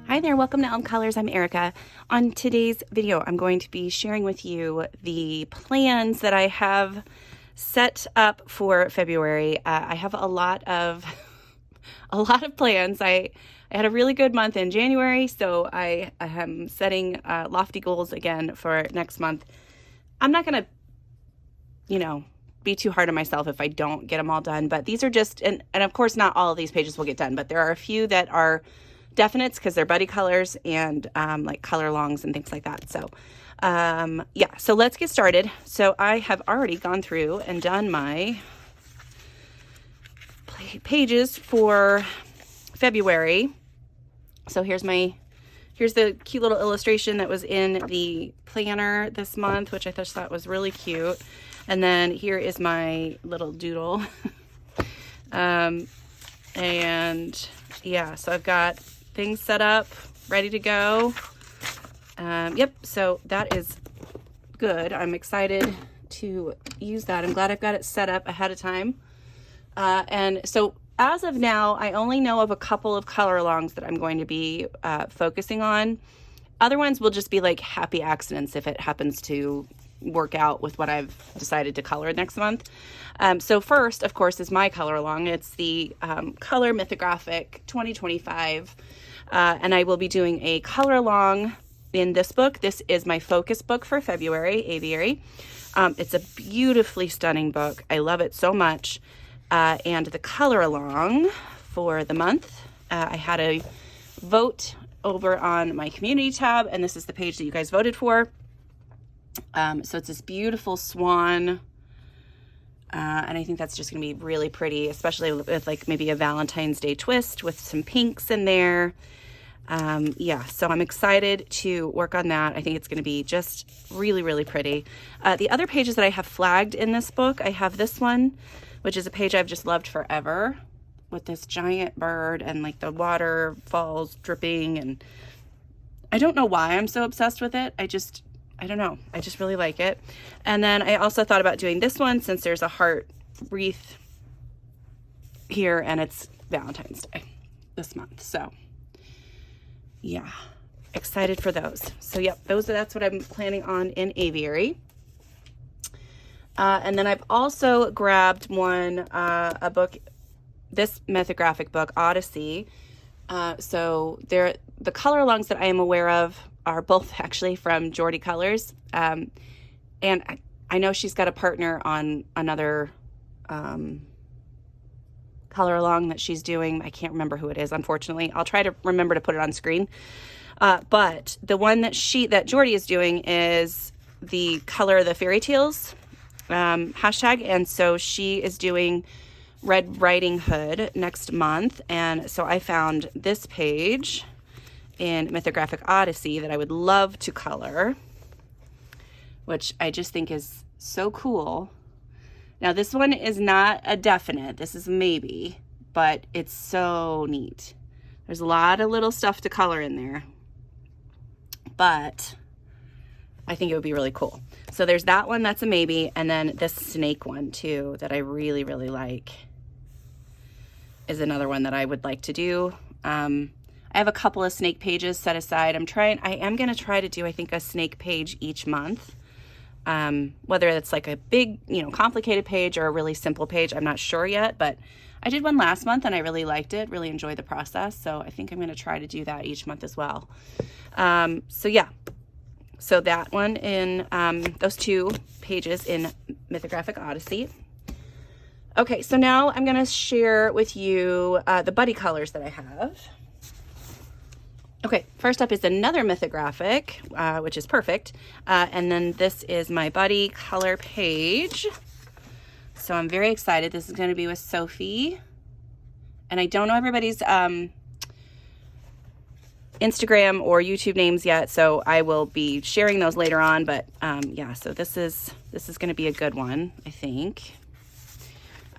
Hi there, welcome to Elm Colors. I'm Erica. On today's video, I'm going to be sharing with you the plans that I have set up for February. I have a lot of plans. I had a really good month in January, so I am setting lofty goals again for next month. I'm not gonna, be too hard on myself if I don't get them all done, but these are just, and of course not all of these pages will get done, but there are a few that are definites because they're buddy colors and like color longs and things like that. So yeah, so let's get started. So I have already gone through and done my pages for February. So here's the cute little illustration that was in the planner this month, which I just thought was really cute. And then here is my little doodle. And yeah, so I've got things set up, ready to go. Yep, so that is good. I'm excited to use that. I'm glad I've got it set up ahead of time. And so as of now, I only know of a couple of color alongs that I'm going to be focusing on. Other ones will just be like happy accidents if it happens to work out with what I've decided to color next month. So first, of course, is my color along. It's the Color Mythographic 2025. And I will be doing a color along in this book. This is my focus book for February, Aviary. It's a beautifully stunning book. I love it so much. And the color along for the month, I had a vote over on my community tab, and this is the page that you guys voted for. So it's this beautiful swan, and I think that's just going to be really pretty, especially with like maybe a Valentine's Day twist with some pinks in there. Yeah, so I'm excited to work on that. I think it's going to be just really, really pretty. The other pages that I have flagged in this book, I have this one, which is a page I've just loved forever, with this giant bird and like the waterfalls dripping, and I don't know why I'm so obsessed with it. I don't know. I just really like it. And then I also thought about doing this one since there's a heart wreath here and it's Valentine's Day this month. So yeah, excited for those. So yep, that's what I'm planning on in Aviary. And then I've also grabbed a book, this mythographic book, Odyssey. So the color alongs that I am aware of are both actually from Jordy Colors. And I know she's got a partner on another color along that she's doing. I can't remember who it is, unfortunately. I'll try to remember to put it on screen. But the one that Jordy is doing is the Color of the Fairy Tales hashtag. And so she is doing Red Riding Hood next month. And so I found this page in Mythographic Odyssey that I would love to color, which I just think is so cool. Now this one is not a definite, this is maybe, but it's so neat. There's a lot of little stuff to color in there, but I think it would be really cool. So there's that one, that's a maybe, and then this snake one too that I really, really like is another one that I would like to do. I have a couple of snake pages set aside. I am going to try to do, I think, a snake page each month. Whether it's like a big, complicated page or a really simple page, I'm not sure yet, but I did one last month and I really liked it, really enjoyed the process. So I think I'm going to try to do that each month as well. So yeah, so that one in, those two pages in Mythographic Odyssey. Okay, so now I'm going to share with you the buddy colors that I have. Okay, first up is another mythographic, which is perfect. And then this is my buddy color page. So I'm very excited. This is going to be with Sophie. And I don't know everybody's Instagram or YouTube names yet, so I will be sharing those later on. But yeah, so this is going to be a good one, I think.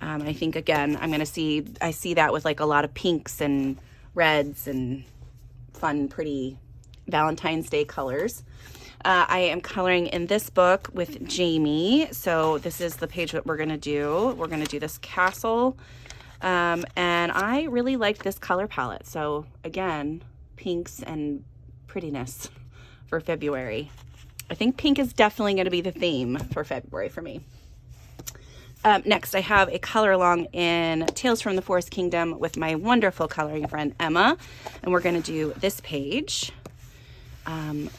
I think, again, I see that with like a lot of pinks and reds and fun, pretty Valentine's Day colors. I am coloring in this book with Jamie. So this is the page that we're going to do. We're going to do this castle. And I really liked this color palette. So again, pinks and prettiness for February. I think pink is definitely going to be the theme for February for me. Next, I have a color along in Tales from the Forest Kingdom with my wonderful coloring friend Emma, and we're going to do this page. And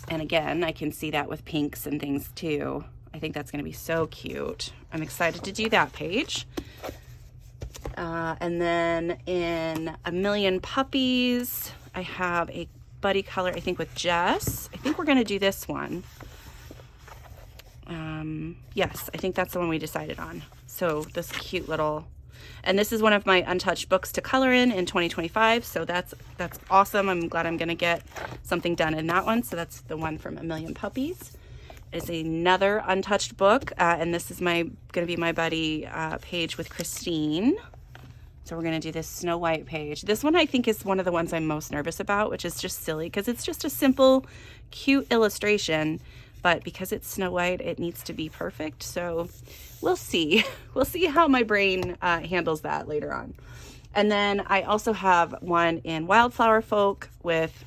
again, I can see that with pinks and things too. I think that's going to be so cute. I'm excited to do that page. And then in A Million Puppies, I have a buddy color, I think with Jess. I think we're going to do this one. Yes, I think that's the one we decided on. So this cute little, and this is one of my untouched books to color in 2025. So that's awesome. I'm glad I'm going to get something done in that one. So that's the one from A Million Puppies. It's another untouched book. And this is going to be my buddy page with Christine. So we're going to do this Snow White page. This one I think is one of the ones I'm most nervous about, which is just silly because it's just a simple, cute illustration. But because it's Snow White, it needs to be perfect. So we'll see. We'll see how my brain handles that later on. And then I also have one in Wildflower Folk with,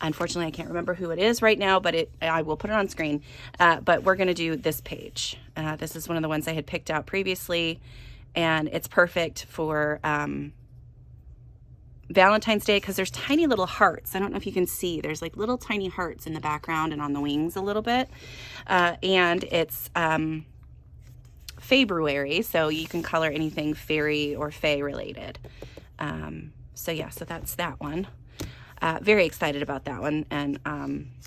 unfortunately, I can't remember who it is right now, but I will put it on screen. But we're going to do this page. This is one of the ones I had picked out previously. And it's perfect for Valentine's Day because there's tiny little hearts. I don't know if you can see. There's like little tiny hearts in the background and on the wings a little bit. And it's February, so you can color anything fairy or fae related. So yeah, so that's that one. Very excited about that one. And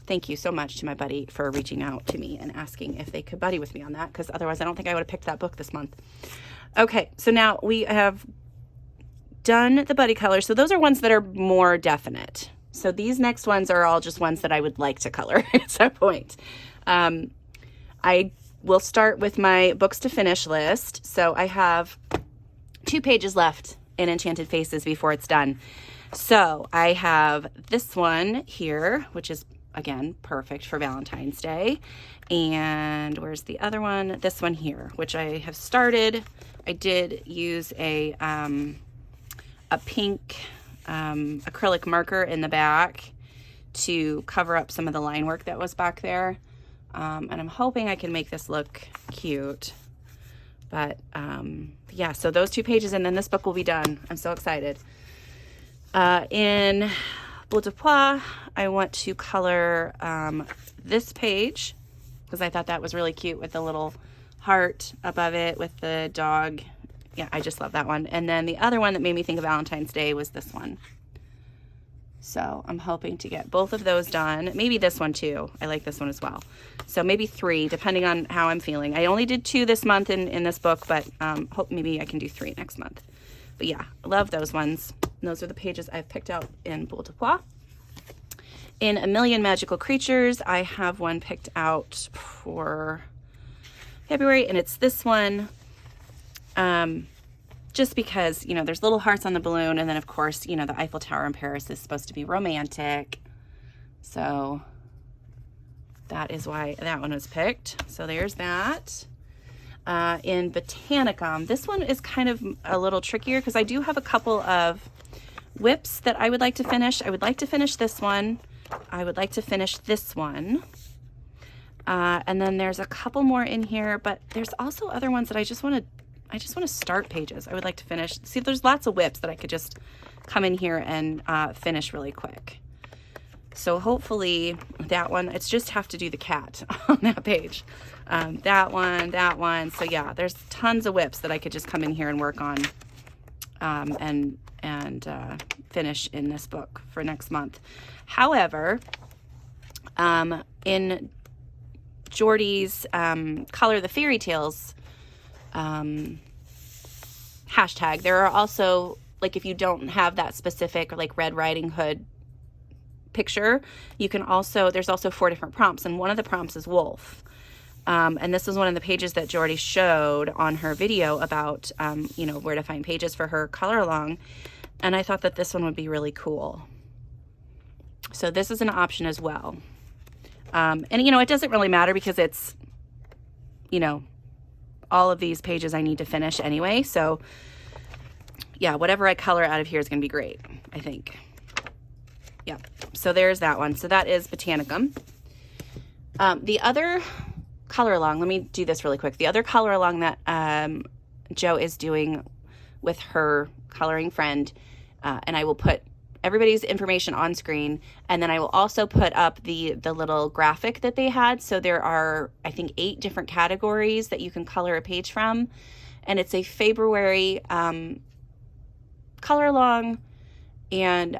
thank you so much to my buddy for reaching out to me and asking if they could buddy with me on that, because otherwise I don't think I would have picked that book this month. Okay, so now we have done the buddy colors. So those are ones that are more definite. So these next ones are all just ones that I would like to color at some point. I will start with my books to finish list. So I have 2 pages left in Enchanted Faces before it's done. So I have this one here, which is again perfect for Valentine's Day. And where's the other one? This one here, which I have started. I did use a pink acrylic marker in the back to cover up some of the line work that was back there. And I'm hoping I can make this look cute. But yeah, so those 2 pages and then this book will be done. I'm so excited. In Bleu de Pois, I want to color this page because I thought that was really cute with the little heart above it with the dog. Yeah, I just love that one. And then the other one that made me think of Valentine's Day was this one. So I'm hoping to get both of those done. Maybe this one too. I like this one as well. So maybe 3, depending on how I'm feeling. I only did 2 this month in this book, but hope maybe I can do 3 next month. But yeah, I love those ones. And those are the pages I've picked out in Bleu de Pois. In A Million Magical Creatures, I have one picked out for February, and it's this one. Just because, you know, there's little hearts on the balloon, and then of course, you know, the Eiffel Tower in Paris is supposed to be romantic. So that is why that one was picked. So there's that. In Botanicum, this one is kind of a little trickier because I do have a couple of whips that I would like to finish. I would like to finish this one. I would like to finish this one. And then there's a couple more in here, but there's also other ones that I just want to start pages. I would like to finish. See, there's lots of whips that I could just come in here and finish really quick. So hopefully that one, it's just have to do the cat on that page. That one. So yeah, there's tons of whips that I could just come in here and work on and finish in this book for next month. However, in Jordy's Color the Fairy Tales hashtag, there are also, like, if you don't have that specific like Red Riding Hood picture, you can also, there's also 4 different prompts, and one of the prompts is wolf. And this is one of the pages that Jordy showed on her video about, you know, where to find pages for her color along. And I thought that this one would be really cool. So this is an option as well. And, you know, it doesn't really matter because it's, you know, all of these pages I need to finish anyway. So yeah, whatever I color out of here is going to be great, I think. Yeah, so there's that one. So that is Botanicum. The other color along, let me do this really quick. The other color along that Jo is doing with her coloring friend, and I will put everybody's information on screen, and then I will also put up the little graphic that they had. So there are, I think, 8 different categories that you can color a page from, and it's a February color along, and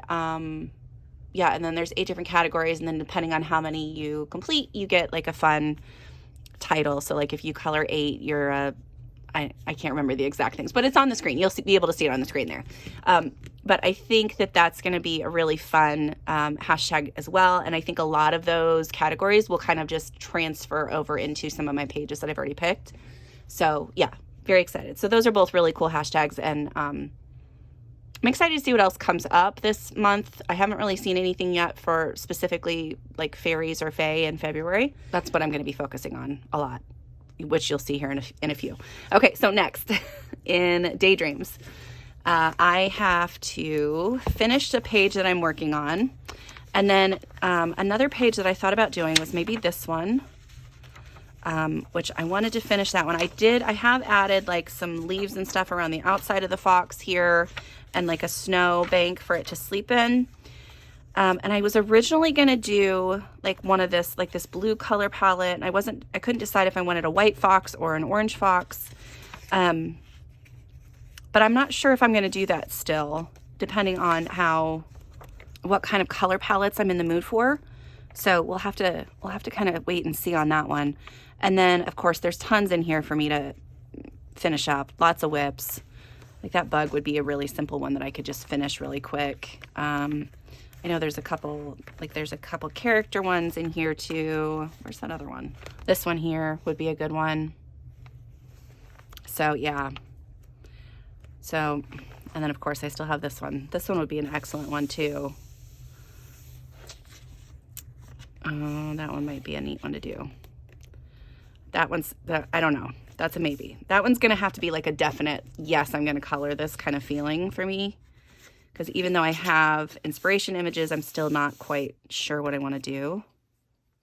yeah, and then there's 8 different categories, and then depending on how many you complete, you get like a fun title. So like if you color 8, you're a, I can't remember the exact things, but it's on the screen. You'll be able to see it on the screen there. But I think that that's going to be a really fun hashtag as well. And I think a lot of those categories will kind of just transfer over into some of my pages that I've already picked. So yeah, very excited. So those are both really cool hashtags, and I'm excited to see what else comes up this month. I haven't really seen anything yet for specifically like fairies or fae in February. That's what I'm going to be focusing on a lot, which you'll see here in a few. Okay, so next in Daydreams, I have to finish the page that I'm working on. And then another page that I thought about doing was maybe this one, which I wanted to finish that one. I have added like some leaves and stuff around the outside of the fox here, and like a snow bank for it to sleep in. And I was originally going to do like one of this, like this blue color palette. And I couldn't decide if I wanted a white fox or an orange fox. But I'm not sure if I'm going to do that still, depending on what kind of color palettes I'm in the mood for. So we'll have to kind of wait and see on that one. And then of course there's tons in here for me to finish up. Lots of whips. Like that bug would be a really simple one that I could just finish really quick. I know there's a couple character ones in here too. Where's that other one? This one here would be a good one. So yeah. So, and then of course I still have this one. This one would be an excellent one too. Oh, that one might be a neat one to do. I don't know. That's a maybe. That one's going to have to be like a definite, yes, I'm going to color this kind of feeling for me. Because even though I have inspiration images, I'm still not quite sure what I want to do.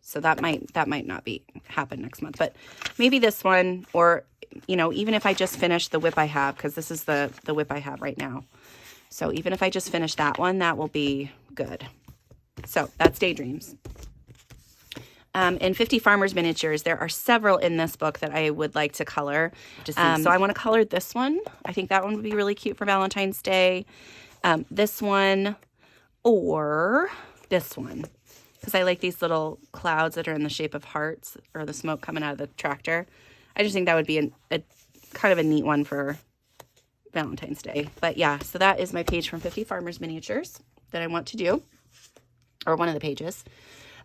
So that might not happen next month. But maybe this one, or, even if I just finish the whip I have, because this is the whip I have right now. So even if I just finish that one, that will be good. So that's Daydreams. In 50 Farmers Miniatures, there are several in this book that I would like to color. So I want to color this one. I think that one would be really cute for Valentine's Day. This one or this one, because I like these little clouds that are in the shape of hearts, or the smoke coming out of the tractor. I just think that would be a kind of a neat one for Valentine's Day. But yeah, so that is my page from 50 Farmers Miniatures that I want to do, or one of the pages.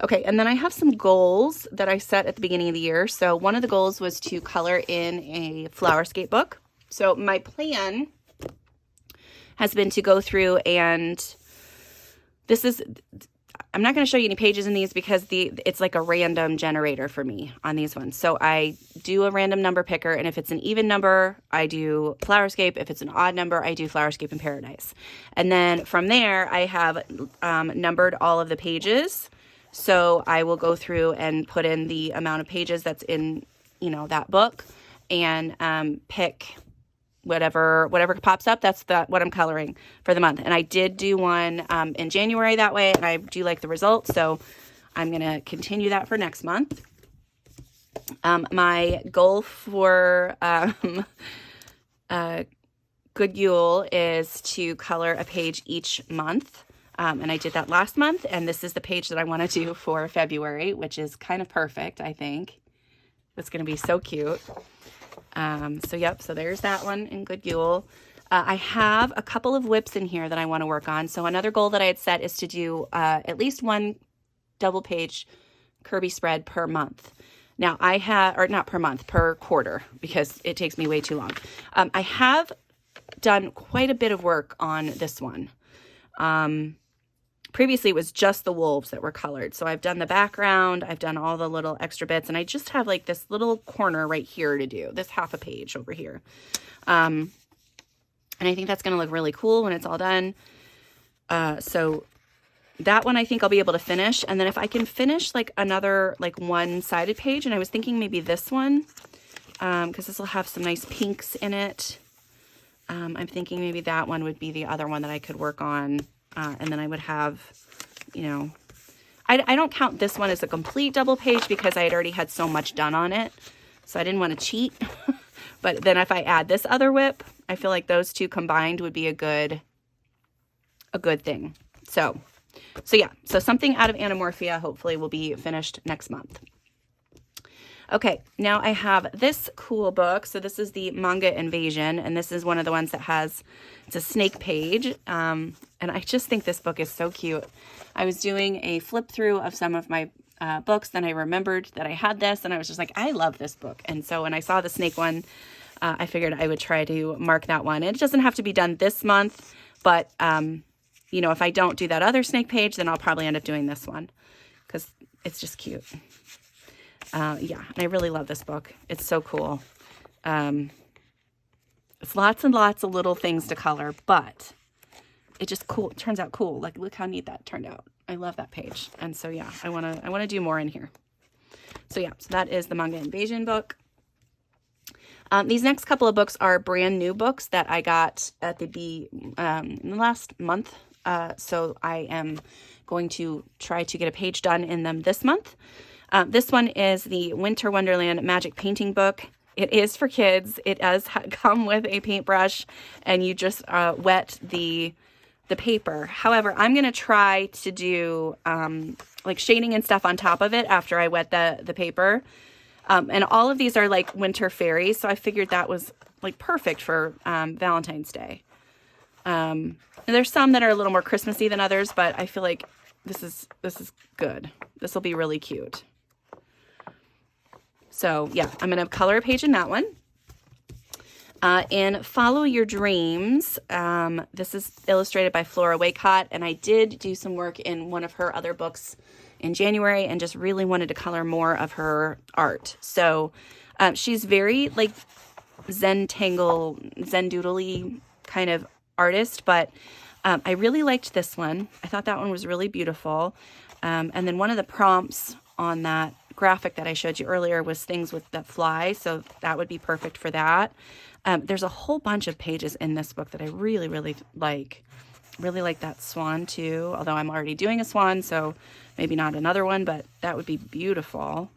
Okay, and then I have some goals that I set at the beginning of the year. So one of the goals was to color in a Flowerscape book. So my plan has been to go through, and I'm not going to show you any pages in these because it's like a random generator for me on these ones. So I do a random number picker, and if it's an even number, I do Flowerscape. If it's an odd number, I do Flowerscape in Paradise. And then from there, I have numbered all of the pages. So I will go through and put in the amount of pages that's in, that book, and pick whatever pops up. That's what I'm coloring for the month. And I did do one in January that way, and I do like the results. So I'm going to continue that for next month. My goal for Good Yule is to color a page each month. And I did that last month, and this is the page that I want to do for February, which is kind of perfect, I think. It's going to be so cute. So there's that one in Good Yule. I have a couple of whips in here that I want to work on. So another goal that I had set is to do at least one double page Kirby spread per month. Now not per month, per quarter, because it takes me way too long. I have done quite a bit of work on this one. Previously, it was just the wolves that were colored. So I've done the background, I've done all the little extra bits, and I just have like this little corner right here to do, this half a page over here. And I think that's going to look really cool when it's all done. So that one I think I'll be able to finish. And then if I can finish like another like one-sided page, and I was thinking maybe this one, because this will have some nice pinks in it. I'm thinking maybe that one would be the other one that I could work on. And then I would have, you know, I don't count this one as a complete double page because I had already had so much done on it. So I didn't want to cheat. But then if I add this other WIP, I feel like those two combined would be a good thing. So yeah, so something out of Anamorphia hopefully will be finished next month. Okay, now I have this cool book. So this is the Manga Invasion, and this is one of the ones that has, it's a snake page. And I just think this book is so cute. I was doing a flip through of some of my books, then I remembered that I had this, and I was just like, I love this book. And so when I saw the snake one, I figured I would try to mark that one. And it doesn't have to be done this month, but you know, if I don't do that other snake page, then I'll probably end up doing this one because it's just cute. Yeah, and I really love this book. It's so cool. It's lots and lots of little things to color, but it just it turns out cool. Like, look how neat that turned out. I love that page. And so, yeah, I want to do more in here. So yeah, so that is the Manga Invasion book. These next couple of books are brand new books that I got at in the last month. So I am going to try to get a page done in them this month. This one is the Winter Wonderland Magic Painting book. It is for kids. It does come with a paintbrush, and you just wet the paper. However, I'm going to try to do like shading and stuff on top of it after I wet the paper. And all of these are like winter fairies, so I figured that was like perfect for Valentine's Day. And there's some that are a little more Christmassy than others, but I feel like this is good. This will be really cute. So yeah, I'm going to color a page in that one. In Follow Your Dreams, this is illustrated by Flora Waycott, and I did do some work in one of her other books in January and just really wanted to color more of her art. So she's very like Zendoodle-y kind of artist, but I really liked this one. I thought that one was really beautiful. And then one of the prompts on that graphic that I showed you earlier was things that fly, so that would be perfect for that. There's a whole bunch of pages in this book that I really, really like. Really like that swan too, although I'm already doing a swan, so maybe not another one, but that would be beautiful.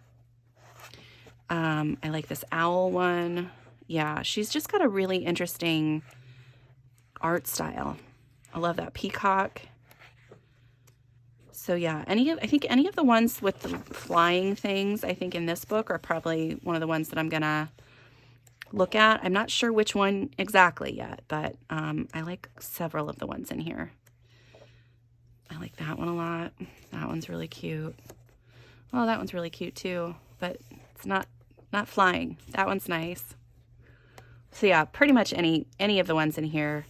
I like this owl one. Yeah, she's just got a really interesting art style. I love that peacock. So yeah, I think any of the ones with the flying things, I think in this book are probably one of the ones that I'm gonna look at. I'm not sure which one exactly yet, but I like several of the ones in here. I like that one a lot. That one's really cute. Oh, that one's really cute too, but it's not flying. That one's nice. So yeah, pretty much any of the ones in here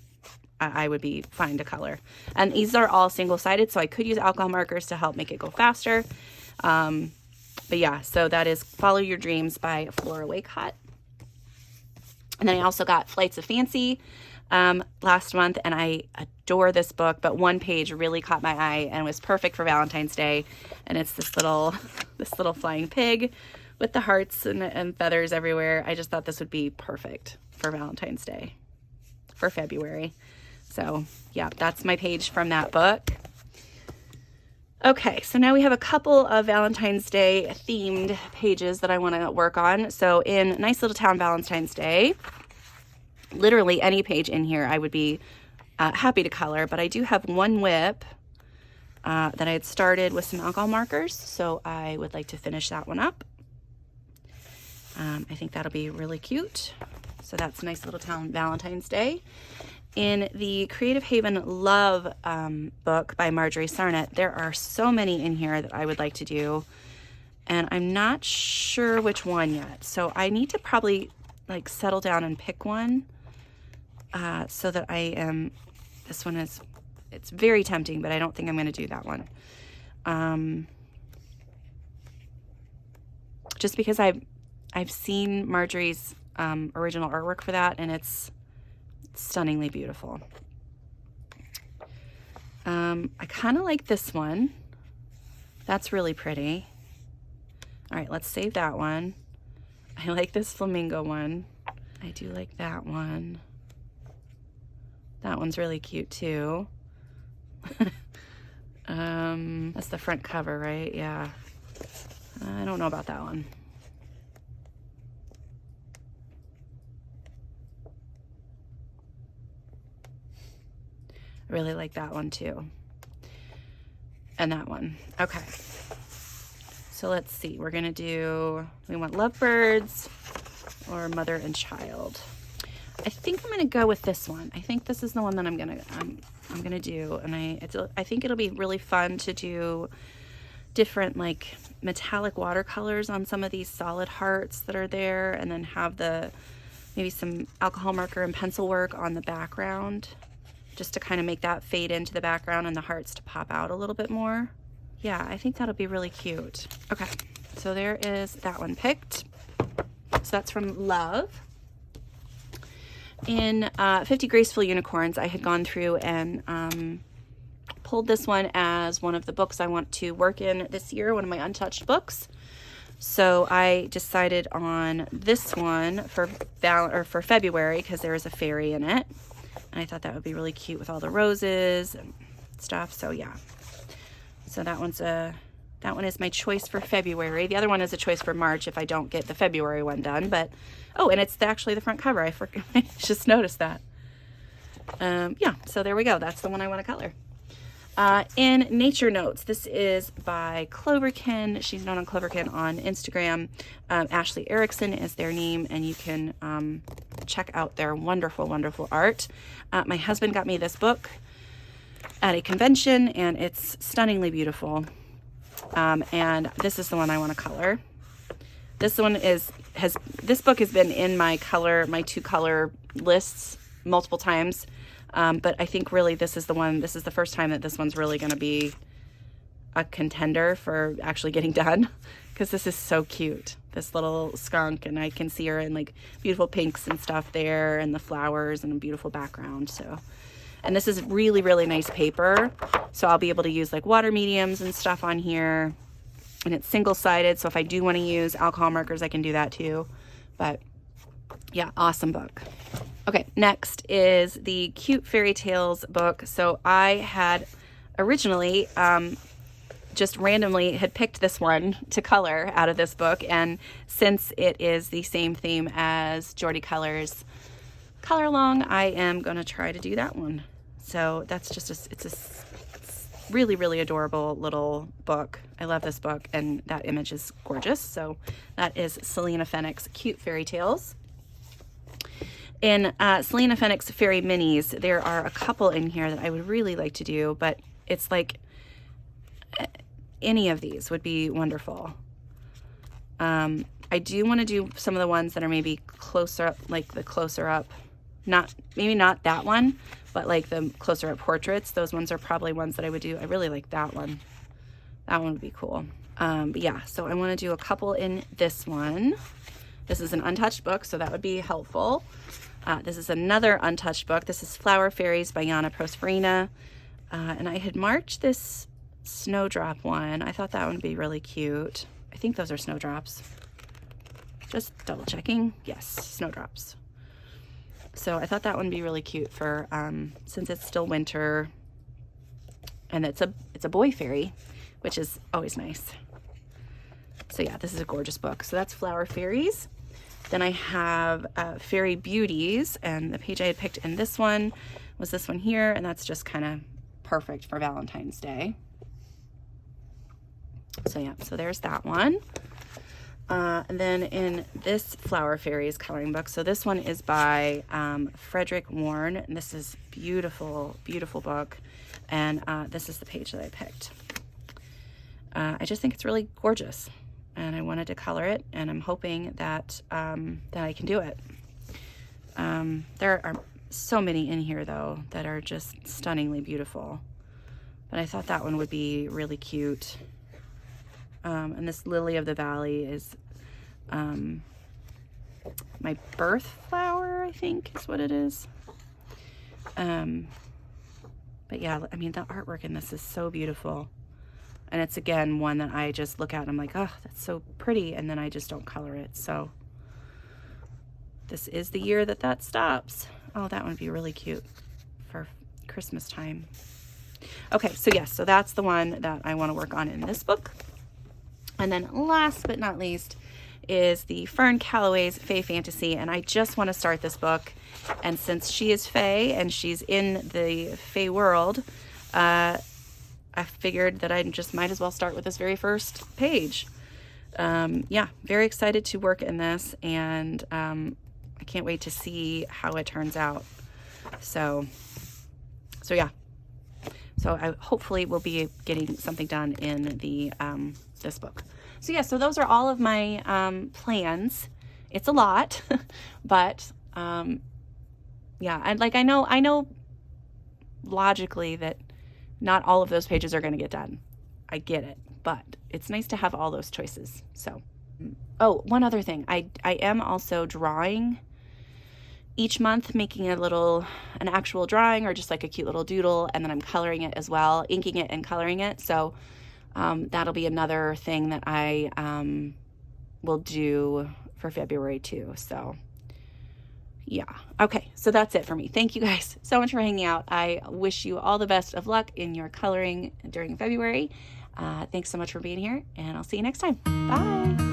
I would be fine to color. And these are all single-sided, so I could use alcohol markers to help make it go faster. But yeah, so that is Follow Your Dreams by Flora Waycott. And then I also got Flights of Fancy last month, and I adore this book, but one page really caught my eye and was perfect for Valentine's Day. And it's this little flying pig with the hearts and feathers everywhere. I just thought this would be perfect for Valentine's Day for February. So yeah, that's my page from that book. Okay, so now we have a couple of Valentine's Day themed pages that I want to work on. So in Nice Little Town Valentine's Day, literally any page in here I would be happy to color, but I do have one WIP that I had started with some alcohol markers, so I would like to finish that one up. I think that'll be really cute. So that's Nice Little Town Valentine's Day. In the Creative Haven Love book by Marjorie Sarnett, there are so many in here that I would like to do, and I'm not sure which one yet. So I need to probably like settle down and pick one so that this one is, it's very tempting, but I don't think I'm going to do that one. Just because I've seen Marjorie's original artwork for that, and it's stunningly beautiful. I kind of like this one. That's really pretty. All right, let's save that one. I like this flamingo one. I do like that one. That one's really cute too. That's the front cover, right? Yeah. I don't know about that one. I really like that one too. And that one. Okay. So let's see. We're gonna do, we want lovebirds or mother and child. I think I'm gonna go with this one. I think this is the one that I'm gonna do, and I think it'll be really fun to do different like metallic watercolors on some of these solid hearts that are there, and then have maybe some alcohol marker and pencil work on the background, just to kind of make that fade into the background and the hearts to pop out a little bit more. Yeah, I think that'll be really cute. Okay, so there is that one picked. So that's from Love. In 50 Graceful Unicorns, I had gone through and pulled this one as one of the books I want to work in this year, one of my untouched books. So I decided on this one for February because there is a fairy in it. And I thought that would be really cute with all the roses and stuff. So yeah. So that one is my choice for February. The other one is a choice for March if I don't get the February one done. But oh, and it's actually the front cover. I just noticed that. Yeah, so there we go. That's the one I want to color. In Nature Notes, this is by Cloverkin. She's known on Cloverkin on Instagram. Ashley Erickson is their name, and you can check out their wonderful, wonderful art. My husband got me this book at a convention, and it's stunningly beautiful. And this is the one I want to color. This one this book has been in my 2-color lists multiple times. But I think really this is the first time that this one's really going to be a contender for actually getting done, because this is so cute, this little skunk, and I can see her in like beautiful pinks and stuff there, and the flowers and a beautiful background. So, and this is really, really nice paper, so I'll be able to use like water mediums and stuff on here, and it's single-sided, so if I do want to use alcohol markers, I can do that too. But yeah, awesome book. Okay, next is the Cute Fairy Tales book. So I had originally just randomly had picked this one to color out of this book, and since it is the same theme as Jordy Colors Color Along, I am going to try to do that one. So that's just it's a really, really adorable little book. I love this book, and that image is gorgeous. So that is Selena Fenwick's Cute Fairy Tales. In Selena Fenwick's Fairy Minis, there are a couple in here that I would really like to do, but it's like any of these would be wonderful. I do want to do some of the ones that are maybe closer up, like the closer up, maybe not that one, but like the closer up portraits. Those ones are probably ones that I would do. I really like that one. That one would be cool. But yeah, so I want to do a couple in this one. This is an untouched book, so that would be helpful. This is another untouched book. This is Flower Fairies by Yana Prosperina. And I had marked this snowdrop one. I thought that one would be really cute. I think those are snowdrops. Just double checking. Yes, snowdrops. So I thought that one would be really cute for, since it's still winter. And it's a boy fairy, which is always nice. So yeah, this is a gorgeous book. So that's Flower Fairies. Then I have Fairy Beauties, and the page I had picked in this one was this one here, and that's just kind of perfect for Valentine's Day. So yeah, so there's that one. And then in this Flower Fairies coloring book, so this one is by Frederick Warren, and this is beautiful, beautiful book, and this is the page that I picked. I just think it's really gorgeous, and I wanted to color it, and I'm hoping that that I can do it. There are so many in here though that are just stunningly beautiful, but I thought that one would be really cute. And this Lily of the Valley is my birth flower, I think is what it is. But yeah, I mean, the artwork in this is so beautiful. And it's, again, one that I just look at and I'm like, oh, that's so pretty. And then I just don't color it. So this is the year that that stops. Oh, that one would be really cute for Christmas time. Okay, so yes, so that's the one that I want to work on in this book. And then last but not least is the Fern Calloway's Fae Fantasy. And I just want to start this book. And since she is Fae and she's in the Fae world, I figured that I just might as well start with this very first page. Yeah, very excited to work in this, and I can't wait to see how it turns out. So yeah. So I hopefully will be getting something done in the this book. So yeah, so those are all of my plans. It's a lot, but yeah, and like I know logically that not all of those pages are going to get done. I get it, but it's nice to have all those choices. So, oh, one other thing. I am also drawing each month, making an actual drawing or just like a cute little doodle, and then I'm coloring it as well, inking it and coloring it. So that'll be another thing that I will do for February too. So yeah. Okay, so that's it for me. Thank you guys so much for hanging out. I wish you all the best of luck in your coloring during February. Thanks so much for being here, and I'll see you next time. Bye.